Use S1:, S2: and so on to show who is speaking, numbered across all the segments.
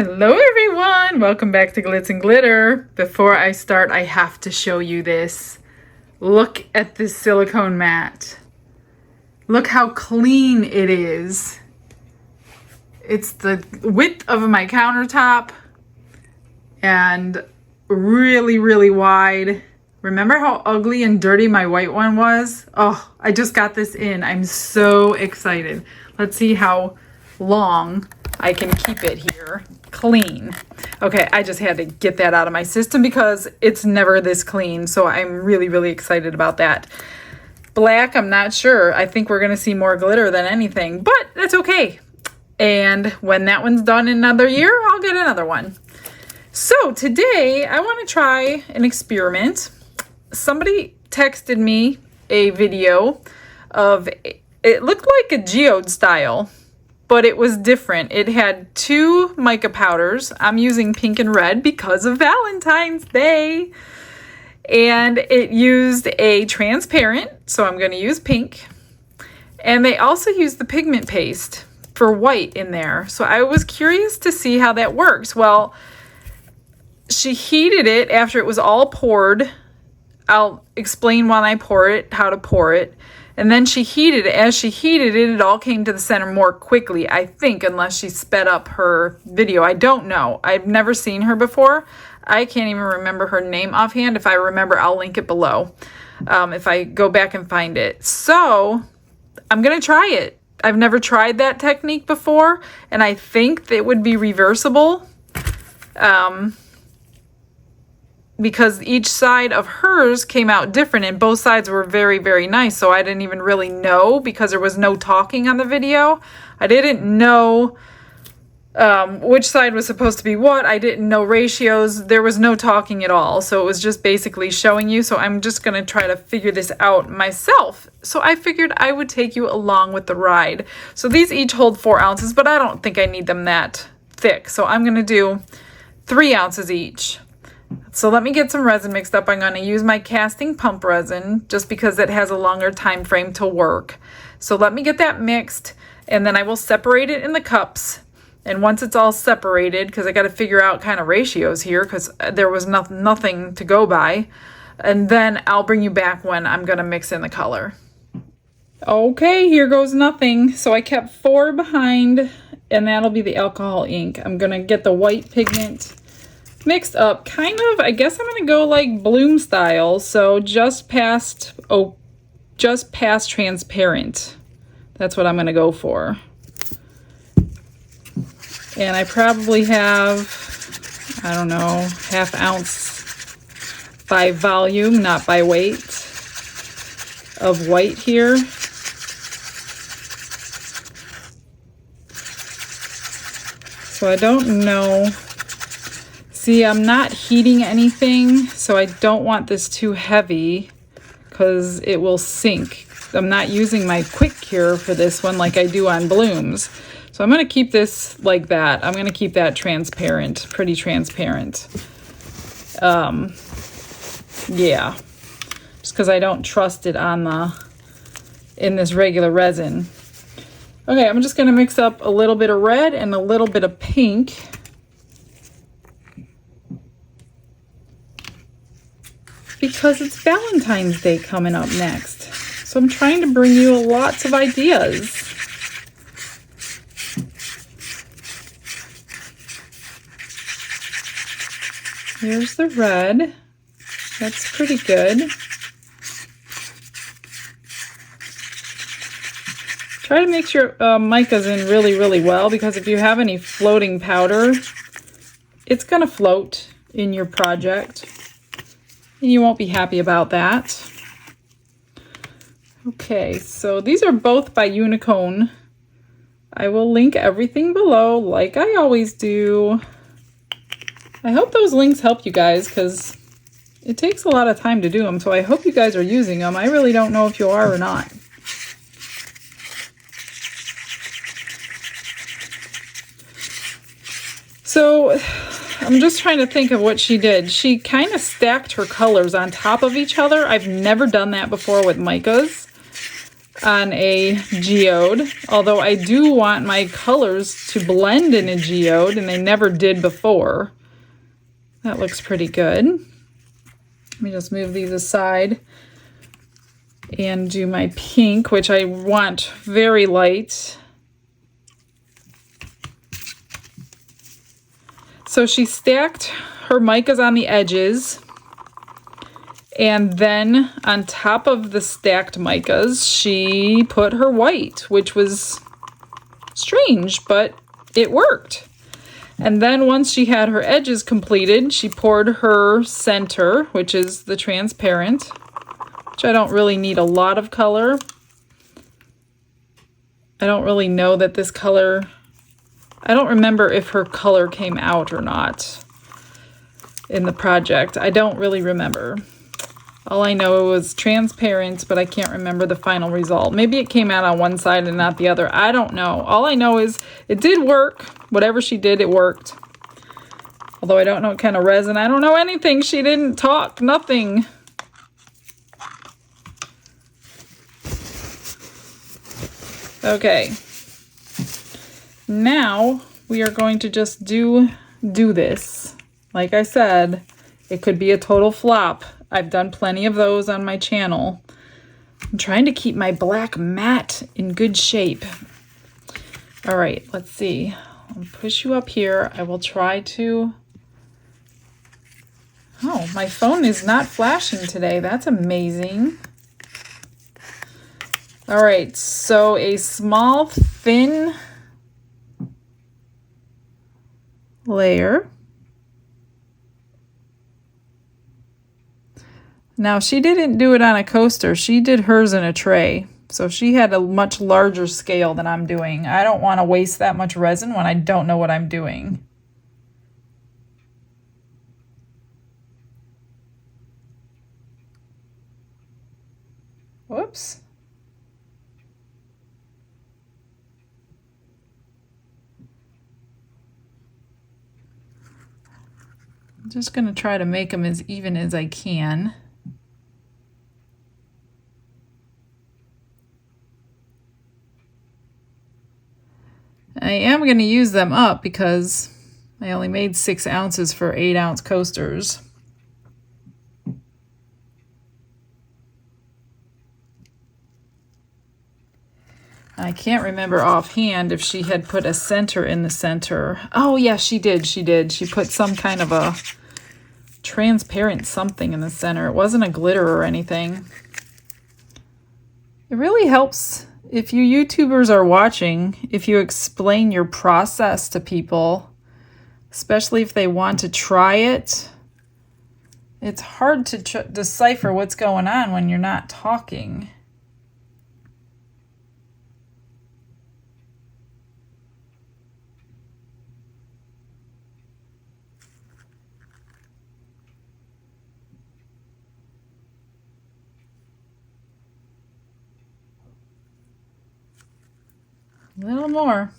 S1: Hello everyone! Welcome back to Glitz and Glitter. Before I start, I have to show you this. Look at this silicone mat. Look how clean it is. It's the width of my countertop and really wide. Remember how ugly and dirty my white one was? Oh, I just got this in. I'm so excited. Let's see how long I can keep it here clean. Okay, I just had to get that out of my system because it's never this clean. So I'm really excited about that. Black, I'm not sure. I think we're going to see more glitter than anything, but that's okay. And when that one's done in another year, I'll get another one. So today I want to try an experiment. Somebody texted me a video of, it looked like a geode style, but it was different. It had two mica powders. I'm using pink and red because of Valentine's Day. And it used a transparent, so I'm going to use pink. And they also used the pigment paste for white in there. So I was curious to see how that works. Well, she heated it after it was all poured. I'll explain when I pour it, how to pour it. And then she heated it. As she heated it, it all came to the center more quickly, I think, unless she sped up her video. I don't know. I've never seen her before. I can't even remember her name offhand. If I remember, I'll link it below if I go back and find it. So I'm going to try it. I've never tried that technique before, and I think that it would be reversible. Because each side of hers came out different and both sides were very nice. So I didn't even really know because there was no talking on the video. I didn't know which side was supposed to be what. I didn't know ratios. There was no talking at all. So it was just basically showing you. So I'm just going to try to figure this out myself. So I figured I would take you along with the ride. So these each hold 4 ounces, but I don't think I need them that thick. So I'm going to do 3 ounces each. So let me get some resin mixed up. I'm going to use my casting pump resin just because it has a longer time frame to work. So let me get that mixed and then I will separate it in the cups. And once it's all separated, because I got to figure out kind of ratios here because there was nothing to go by. And then I'll bring you back when I'm going to mix in the color. Okay, here goes nothing. So I kept 4 behind and that'll be the alcohol ink. I'm going to get the white pigment mixed up, kind of. I guess I'm gonna go like bloom style, so just past transparent. That's what I'm gonna go for. And I probably have, I don't know, ½ ounce by volume, not by weight, of white here. So I don't know. See, I'm not heating anything, so I don't want this too heavy because it will sink. I'm not using my quick cure for this one like I do on blooms. So I'm going to keep this like that. I'm going to keep that transparent, pretty transparent. Yeah, just because I don't trust it on in this regular resin. Okay, I'm just going to mix up a little bit of red and a little bit of pink. Because it's Valentine's Day coming up next. So I'm trying to bring you lots of ideas. Here's the red. That's pretty good. Try to mix your micas in really well because if you have any floating powder, it's going to float in your project. And you won't be happy about that. Okay, so these are both by Unicone. I will link everything below like I always do. I hope those links help you guys because it takes a lot of time to do them. So I hope you guys are using them. I really don't know if you are or not. So I'm just trying to think of what she did. She kind of stacked her colors on top of each other. I've never done that before with micas. on a geode, although I do want my colors to blend in a geode, and they never did before. That looks pretty good. Let me just move these aside and do my pink, which I want very light. So she stacked her micas on the edges, and then on top of the stacked micas, she put her white, which was strange, but it worked. And then once she had her edges completed, she poured her center, which is the transparent, which I don't really need a lot of color. I don't really know that this color, I don't remember if her color came out or not in the project. I don't really remember. All I know it was transparent, but I can't remember the final result. Maybe it came out on one side and not the other. I don't know. All I know is it did work. Whatever she did, it worked. Although I don't know what kind of resin. I don't know anything. She didn't talk. Nothing. Okay. Now we are going to just do this. Like I said, it could be a total flop. I've done plenty of those on my channel. I'm trying to keep my black mat in good shape. All right, let's see. I'll push you up here. I will try to... Oh, my phone is not flashing today. That's amazing. All right, so a small, thin layer. Now, she didn't do it on a coaster. She did hers in a tray. So she had a much larger scale than I'm doing. I don't want to waste that much resin when I don't know what I'm doing. Whoops. I'm just going to try to make them as even as I can. I am going to use them up because I only made 6 ounces for 8-ounce coasters. I can't remember offhand if she had put a center in the center. Oh, yeah, she did. She did. She put some kind of a transparent something in the center. It wasn't a glitter or anything. It really helps if you YouTubers are watching, if you explain your process to people, especially if they want to try it. It's hard to decipher what's going on when you're not talking. A little more.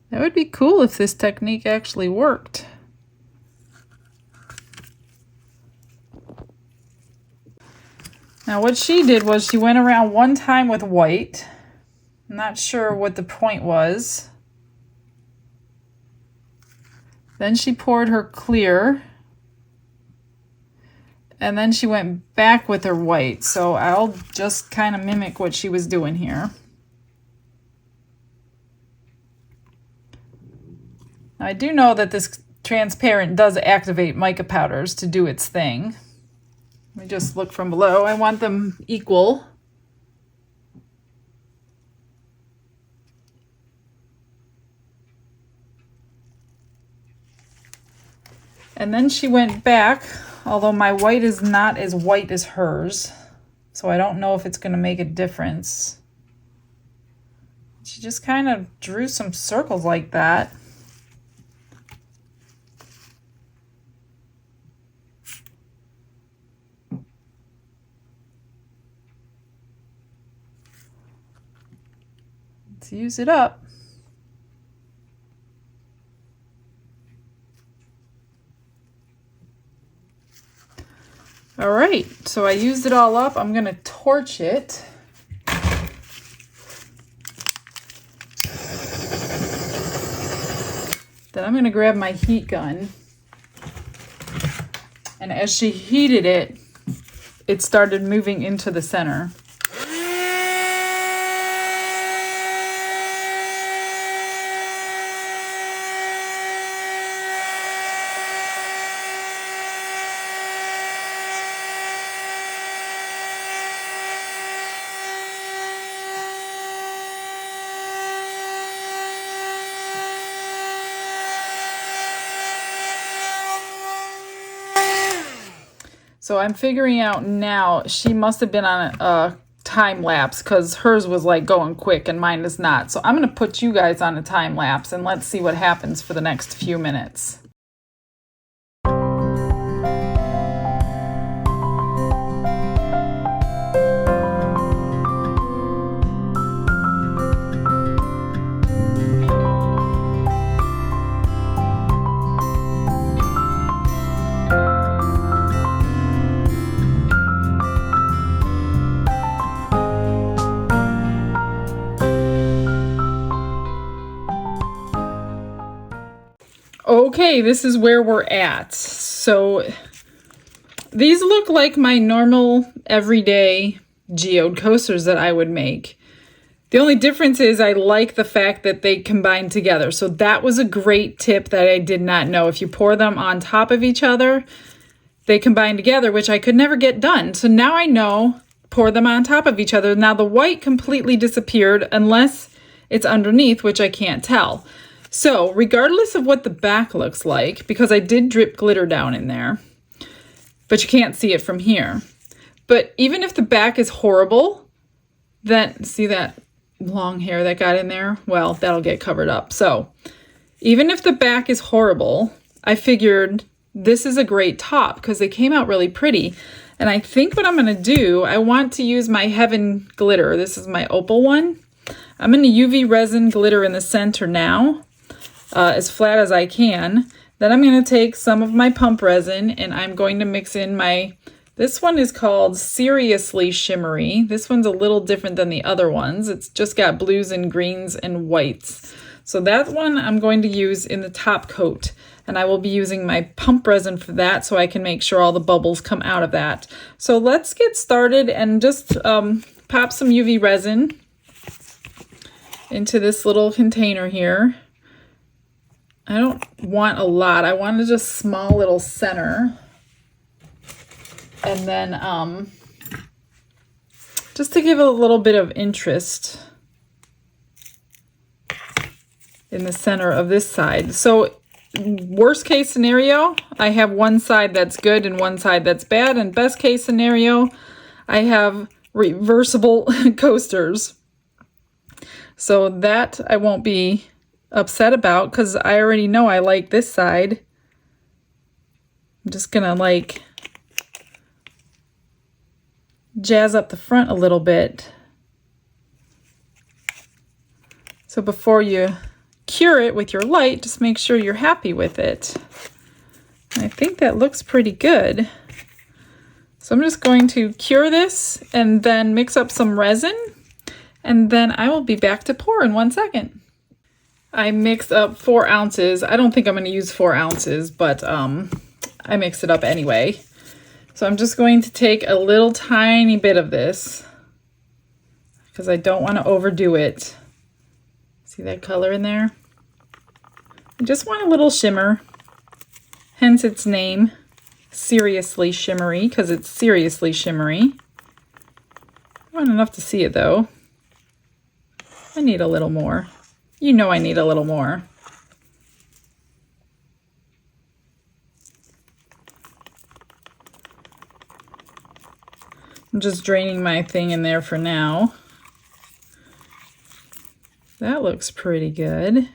S1: That would be cool if this technique actually worked. Now what she did was she went around one time with white. I'm not sure what the point was. Then she poured her clear. And then she went back with her white. So I'll just kind of mimic what she was doing here. Now, I do know that this transparent does activate mica powders to do its thing. Let me just look from below. I want them equal. And then she went back, although my white is not as white as hers, so I don't know if it's going to make a difference. She just kind of drew some circles like that. Let's use it up. All right, so I used it all up. I'm gonna torch it. Then I'm gonna grab my heat gun. And as she heated it, it started moving into the center. So I'm figuring out now, she must have been on a time lapse because hers was like going quick and mine is not. So I'm going to put you guys on a time lapse and let's see what happens for the next few minutes. Okay, this is where we're at. So these look like my normal everyday geode coasters that I would make. The only difference is I like the fact that they combine together. So that was a great tip that I did not know. If you pour them on top of each other, they combine together, which I could never get done. So now I know, pour them on top of each other. Now the white completely disappeared unless it's underneath, which I can't tell. So regardless of what the back looks like, because I did drip glitter down in there, but you can't see it from here. But even if the back is horrible, then see that long hair that got in there? Well, that'll get covered up. So even if the back is horrible, I figured this is a great top because they came out really pretty. And I think what I'm going to do, I want to use my Heaven glitter. This is my opal one. I'm going to UV resin glitter in the center now. As flat as I can. Then I'm going to take some of my pump resin and I'm going to mix in this one is called Seriously Shimmery. This one's a little different than the other ones. It's just got blues and greens and whites. So that one I'm going to use in the top coat. And I will be using my pump resin for that so I can make sure all the bubbles come out of that. So let's get started and just pop some UV resin into this little container here. I don't want a lot. I want a just small little center. And then just to give it a little bit of interest in the center of this side. So worst case scenario, I have one side that's good and one side that's bad. And best case scenario, I have reversible coasters. So that I won't be upset about because I already know I like this side. I'm just gonna like jazz up the front a little bit. So before you cure it with your light, just make sure you're happy with it. And I think that looks pretty good. So I'm just going to cure this and then mix up some resin and then I will be back to pour in 1 second. I mixed up 4 ounces. I don't think I'm going to use 4 ounces, but I mixed it up anyway. So I'm just going to take a little tiny bit of this because I don't want to overdo it. See that color in there? I just want a little shimmer, hence its name, Seriously Shimmery, because it's seriously shimmery. I want enough to see it though. I need a little more. You know I need a little more. I'm just draining my thing in there for now. That looks pretty good.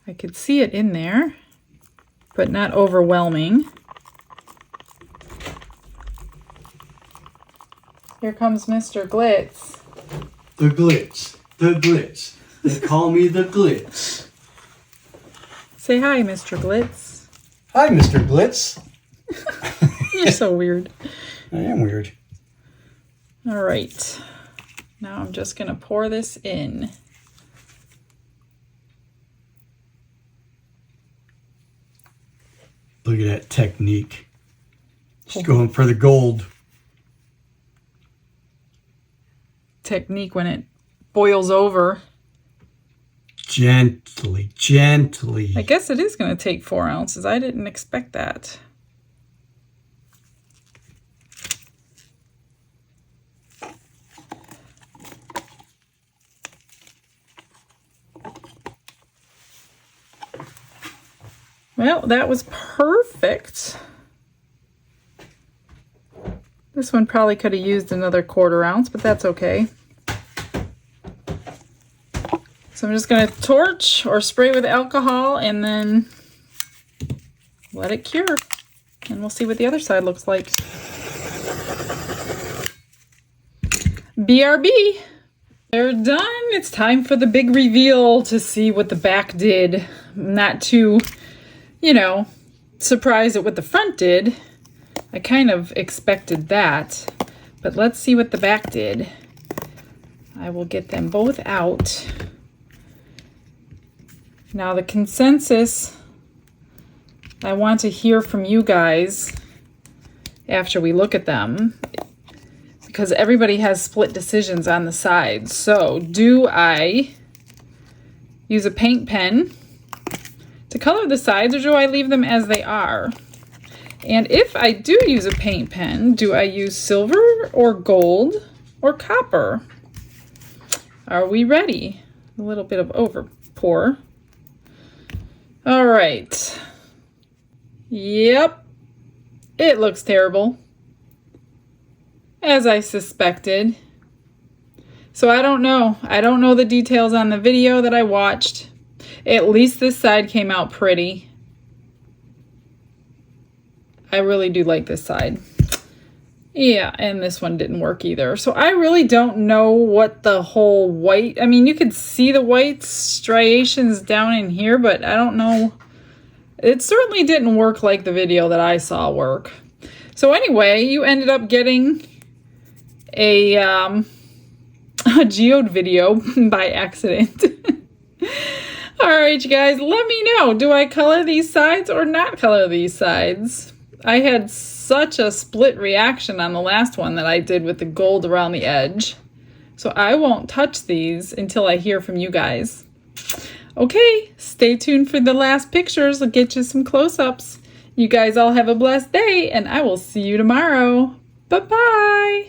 S1: I could see it in there, but not overwhelming. Here comes Mr. Glitz.
S2: The Glitz. The Glitz. They call me the Glitz.
S1: Say hi, Mr. Glitz.
S2: Hi, Mr. Glitz.
S1: You're so weird.
S2: I am weird.
S1: All right. Now I'm just going to pour this in.
S2: Look at that technique. Just going for the gold.
S1: Technique when it boils over.
S2: Gently, gently.
S1: I guess it is going to take 4 ounces. I didn't expect that. Well, that was perfect. This one probably could have used another 1/4 ounce, but that's okay. So I'm just going to torch or spray with alcohol and then let it cure. And we'll see what the other side looks like. BRB. They're done. It's time for the big reveal to see what the back did. Not too, you know, surprised at what the front did. I kind of expected that. But let's see what the back did. I will get them both out. Now the consensus, I want to hear from you guys after we look at them, because everybody has split decisions on the sides. So do I use a paint pen to color the sides, or do I leave them as they are? And if I do use a paint pen, do I use silver or gold or copper? Are we ready? A little bit of over pour. All right. Yep. It looks terrible, as I suspected. So I don't know. I don't know the details on the video that I watched. At least this side came out pretty. I really do like this side. Yeah, and this one didn't work either. So I really don't know what the whole white, I mean, you could see the white striations down in here, but I don't know. It certainly didn't work like the video that I saw work. So anyway, you ended up getting a Geode video by accident. All right, you guys, let me know. Do I color these sides or not color these sides? I had such a split reaction on the last one that I did with the gold around the edge. So I won't touch these until I hear from you guys. Okay, stay tuned for the last pictures. I'll get you some close-ups. You guys all have a blessed day, and I will see you tomorrow. Bye-bye.